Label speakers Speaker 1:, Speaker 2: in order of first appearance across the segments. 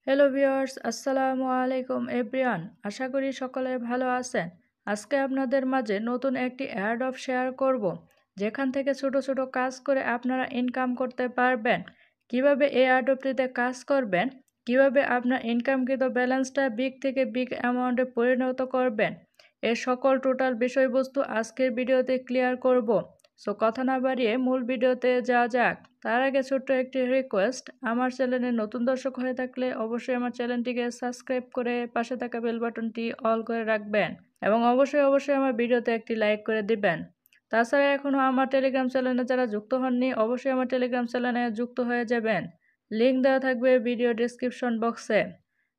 Speaker 1: Hello viewers, আসসালামু আলাইকুম everyone. আশা করি সকলে ভালো আছেন। আজকে আপনাদের মাঝে নতুন একটি এয়ারড্রপ শেয়ার করব, যেখান থেকে ছোট ছোট কাজ করে আপনারা ইনকাম করতে পারবেন। কিভাবে এই এয়ারড্রপটিতে কাজ করবেন, কিভাবে আপনার ইনকামকৃত ব্যালেন্সটা বিগ থেকে বিগ অ্যামাউন্টে পরিণত করবেন, এর সকল টোটাল বিষয়বস্তু আজকের ভিডিওতে ক্লিয়ার করব। সো কথা না বাড়িয়ে মূল ভিডিওতে যাওয়া যাক। তার আগে ছোট্ট একটি রিকোয়েস্ট, আমার চ্যানেলে নতুন দর্শক হয়ে থাকলে অবশ্যই আমার চ্যানেলটিকে সাবস্ক্রাইব করে পাশে থাকা বেল বাটনটি অল করে রাখবেন এবং অবশ্যই আমার ভিডিওতে একটি লাইক করে দিবেন। তাছাড়া এখনও আমার টেলিগ্রাম চ্যানেলে যারা যুক্ত হননি, অবশ্যই আমার টেলিগ্রাম চ্যানেলে যুক্ত হয়ে যাবেন। লিঙ্ক দেওয়া থাকবে ভিডিও ডেসক্রিপশন বক্সে।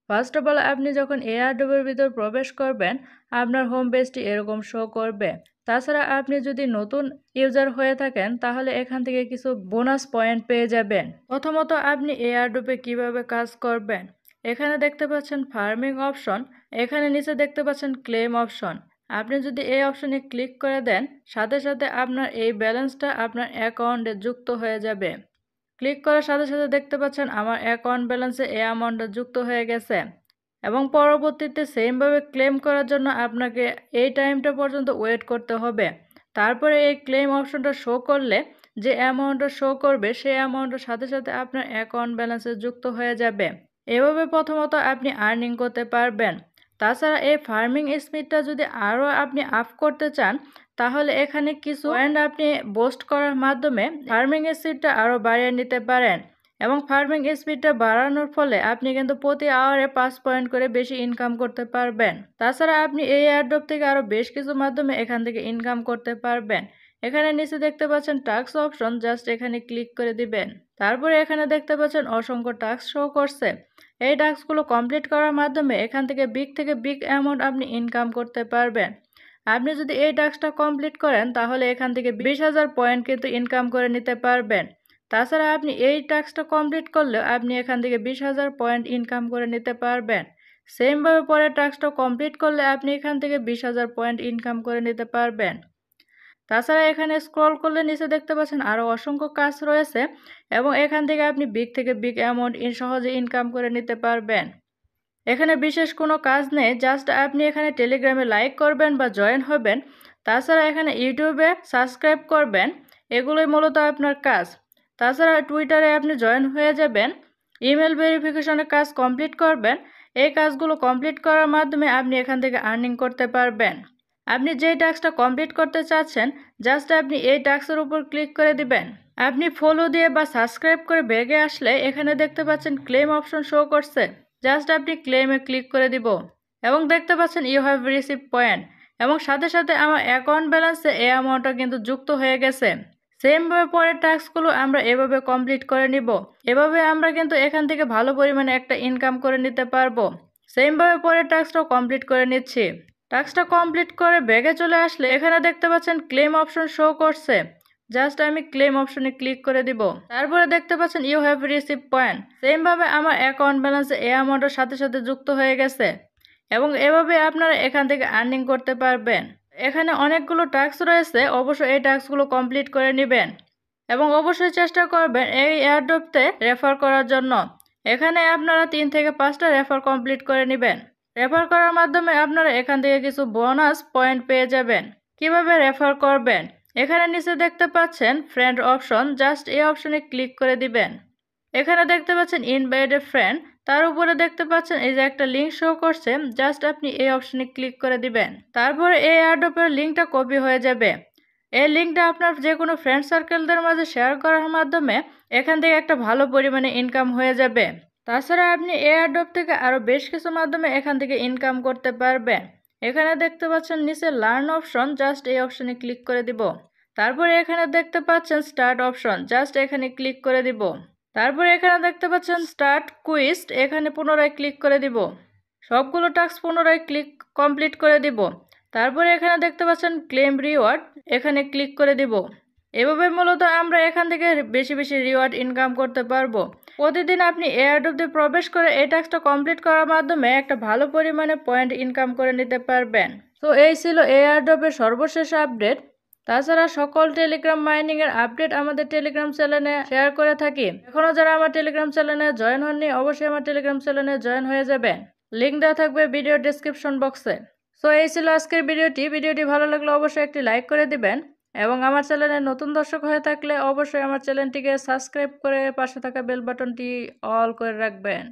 Speaker 1: ফার্স্ট অফ অল, আপনি যখন এয়ারড্রপের ভিতর প্রবেশ করবেন, আপনার হোম পেজটি এরকম শো করবে। তাছাড়া আপনি যদি নতুন ইউজার হয়ে থাকেন, তাহলে এখান থেকে কিছু বোনাস পয়েন্ট পেয়ে যাবেন। প্রথমত, আপনি এয়ারড্রপে কিভাবে কাজ করবেন। এখানে দেখতে পাচ্ছেন ফার্মিং অপশন, এখানে নিচে দেখতে পাচ্ছেন ক্লেম অপশন। আপনি যদি এই অপশনে ক্লিক করে দেন, সাথে সাথে আপনার এই ব্যালেন্সটা আপনার অ্যাকাউন্টে যুক্ত হয়ে যাবে। ক্লিক করার সাথে সাথে দেখতে পাচ্ছেন আমার অ্যাকাউন্ট ব্যালেন্সে এই অ্যামাউন্টটা যুক্ত হয়ে গেছে এবং পরবর্তীতে সেমভাবে ক্লেম করার জন্য আপনাকে এই টাইমটা পর্যন্ত ওয়েট করতে হবে। তারপরে এই ক্লেম অপশনটা শো করলে যে অ্যামাউন্টটা শো করবে, সেই অ্যামাউন্টের সাথে সাথে আপনার অ্যাকাউন্ট ব্যালেন্সে যুক্ত হয়ে যাবে। এভাবে প্রথমত আপনি আর্নিং করতে পারবেন। তাছাড়া এই ফার্মিং স্পিডটা যদি আরও আপনি আপ করতে চান, তাহলে এখানে কিছু পয়েন্ট আপনি বুস্ট করার মাধ্যমে ফার্মিং স্পিডটা আরও বাড়িয়ে নিতে পারেন এবং ফার্মিং স্পিডটা বাড়ানোর ফলে আপনি কিন্তু প্রতি আওয়ারে 5 পয়েন্ট করে বেশি ইনকাম করতে পারবেন। তাছাড়া আপনি এই এয়ারড্রপ থেকে আরও বেশ কিছু মাধ্যমে এখান থেকে ইনকাম করতে পারবেন। এখানে নিচে দেখতে পাচ্ছেন টাস্ক অপশন, জাস্ট এখানে ক্লিক করে দিবেন। তারপরে এখানে দেখতে পাচ্ছেন অসংখ্য টাস্ক শো করছে। এই টাস্কগুলো কমপ্লিট করার মাধ্যমে এখান থেকে বিগ অ্যামাউন্ট আপনি ইনকাম করতে পারবেন। আপনি যদি এই টাস্কটা কমপ্লিট করেন, তাহলে এখান থেকে 20,000 পয়েন্ট কিন্তু ইনকাম করে নিতে পারবেন। তাছাড়া আপনি এই টাস্কটা কমপ্লিট করলেও আপনি এখান থেকে 20,000 পয়েন্ট ইনকাম করে নিতে পারবেন। সেমভাবে পরের টাস্কটা কমপ্লিট করলে আপনি এখান থেকে 20,000 পয়েন্ট ইনকাম করে নিতে পারবেন। তাছাড়া এখানে স্ক্রল করলে নিচে দেখতে পাচ্ছেন আরও অসংখ্য কাজ রয়েছে এবং এখান থেকে আপনি বিগ থেকে বিগ অ্যামাউন্ট সহজে ইনকাম করে নিতে পারবেন। এখানে বিশেষ কোনো কাজ নেই, জাস্ট আপনি এখানে টেলিগ্রামে লাইক করবেন বা জয়েন হবেন। তাছাড়া এখানে ইউটিউবে সাবস্ক্রাইব করবেন, এগুলোই মূলত আপনার কাজ। তাছাড়া টুইটারে আপনি জয়েন হয়ে যাবেন, ইমেল ভেরিফিকেশনের কাজ কমপ্লিট করবেন। এই কাজগুলো কমপ্লিট করার মাধ্যমে আপনি এখান থেকে আর্নিং করতে পারবেন। আপনি যেই টাস্কটা কমপ্লিট করতে চাচ্ছেন, জাস্ট আপনি এই টাস্কের উপর ক্লিক করে দিবেন। আপনি ফলো দিয়ে বা সাবস্ক্রাইব করে ব্যাগে আসলে এখানে দেখতে পাচ্ছেন ক্লেম অপশন শো করছে, জাস্ট আপনি ক্লেমে ক্লিক করে দিব এবং দেখতে পাচ্ছেন ইউ হ্যাভ রিসিভ পয়েন্ট এবং সাথে সাথে আমার অ্যাকাউন্ট ব্যালেন্সে এই অ্যামাউন্টটা কিন্তু যুক্ত হয়ে গেছে। সেমভাবে পরের টাস্কগুলো আমরা এভাবে কমপ্লিট করে নিব। এভাবে আমরা কিন্তু এখান থেকে ভালো পরিমাণে একটা ইনকাম করে নিতে পারবো। সেমভাবে পরের টাস্কটাও কমপ্লিট করে নিচ্ছি। টাস্কটা কমপ্লিট করে ব্যাগে চলে আসলে এখানে দেখতে পাচ্ছেন ক্লেম অপশন শো করছে, জাস্ট আমি ক্লেম অপশনে ক্লিক করে দিব। তারপরে দেখতে পাচ্ছেন ইউ হ্যাভ রিসিভ পয়েন্ট। সেমভাবে আমার অ্যাকাউন্ট ব্যালেন্সে এই অ্যামাউন্টের সাথে সাথে যুক্ত হয়ে গেছে এবং এভাবে আপনারা এখান থেকে আর্নিং করতে পারবেন। এখানে অনেকগুলো টাস্ক রয়েছে, অবশ্যই এই টাস্কগুলো কমপ্লিট করে নেবেন এবং অবশ্যই চেষ্টা করবেন এই এয়ারড্রপতে রেফার করার জন্য। এখানে আপনারা 3 থেকে 5টা রেফার কমপ্লিট করে নেবেন। রেফার করার মাধ্যমে আপনারা এখান থেকে কিছু বোনাস পয়েন্ট পেয়ে যাবেন। কিভাবে রেফার করবেন, এখানে নিচে দেখতে পাচ্ছেন ফ্রেন্ড অপশন, জাস্ট এই অপশনে ক্লিক করে দিবেন। এখানে দেখতে পাচ্ছেন ইনভাইট এ ফ্রেন্ড, তার উপরে দেখতে পাচ্ছেন এই যে একটা লিঙ্ক শো করছে, জাস্ট আপনি এই অপশনে ক্লিক করে দিবেন। তারপরে এই এয়ারড্রপের লিঙ্কটা কপি হয়ে যাবে। এই লিঙ্কটা আপনার যে কোনো ফ্রেন্ড সার্কেলদের মাঝে শেয়ার করার মাধ্যমে এখান থেকে একটা ভালো পরিমাণে ইনকাম হয়ে যাবে। তাছাড়া আপনি এয়ারড্রপ থেকে আরও বেশ কিছু মাধ্যমে এখান থেকে ইনকাম করতে পারবেন। এখানে দেখতে পাচ্ছেন নিচে লার্ন অপশন, জাস্ট এই অপশনে ক্লিক করে দিব। তারপরে এখানে দেখতে পাচ্ছেন স্টার্ট অপশন, জাস্ট এখানে ক্লিক করে দিব। তারপরে এখানে দেখতে পাচ্ছেন স্টার্ট কুইজ, এখানে পুনরায় ক্লিক করে দিব। সবগুলো টাস্ক পুনরায় কমপ্লিট করে দিব। তারপরে এখানে দেখতে পাচ্ছেন ক্লেম রিওয়ার্ড, এখানে ক্লিক করে দিব। এভাবে মূলত আমরা এখান থেকে বেশি বেশি রিওয়ার্ড ইনকাম করতে পারবো। প্রতিদিন আপনি এয়ারড্রপ দিয়ে প্রবেশ করে এই টাস্কটা কমপ্লিট করার মাধ্যমে একটা ভালো পরিমাণে পয়েন্ট ইনকাম করে নিতে পারবেন। তো এই ছিল এয়ারড্রপের সর্বশেষ আপডেট। তাছাড়া সকল টেলিগ্রাম মাইনিং এর আপডেট আমাদের টেলিগ্রাম চ্যানেলে শেয়ার করে থাকি। এখনো যারা আমার টেলিগ্রাম চ্যানেলে জয়েন হননি অবশ্যই আমার টেলিগ্রাম চ্যানেলে জয়েন হয়ে যাবেন। লিংক দেওয়া থাকবে ভিডিও ডেসক্রিপশন বক্সে। সো এই ছিল আজকের ভিডিওটি ভালো লাগলে অবশ্যই একটি লাইক করে দিবেন এবং আমার চ্যানেলে নতুন দর্শক হয়ে থাকলে অবশ্যই আমার চ্যানেলটিকে সাবস্ক্রাইব করে পাশে থাকা বেল বাটনটি অল করে রাখবেন।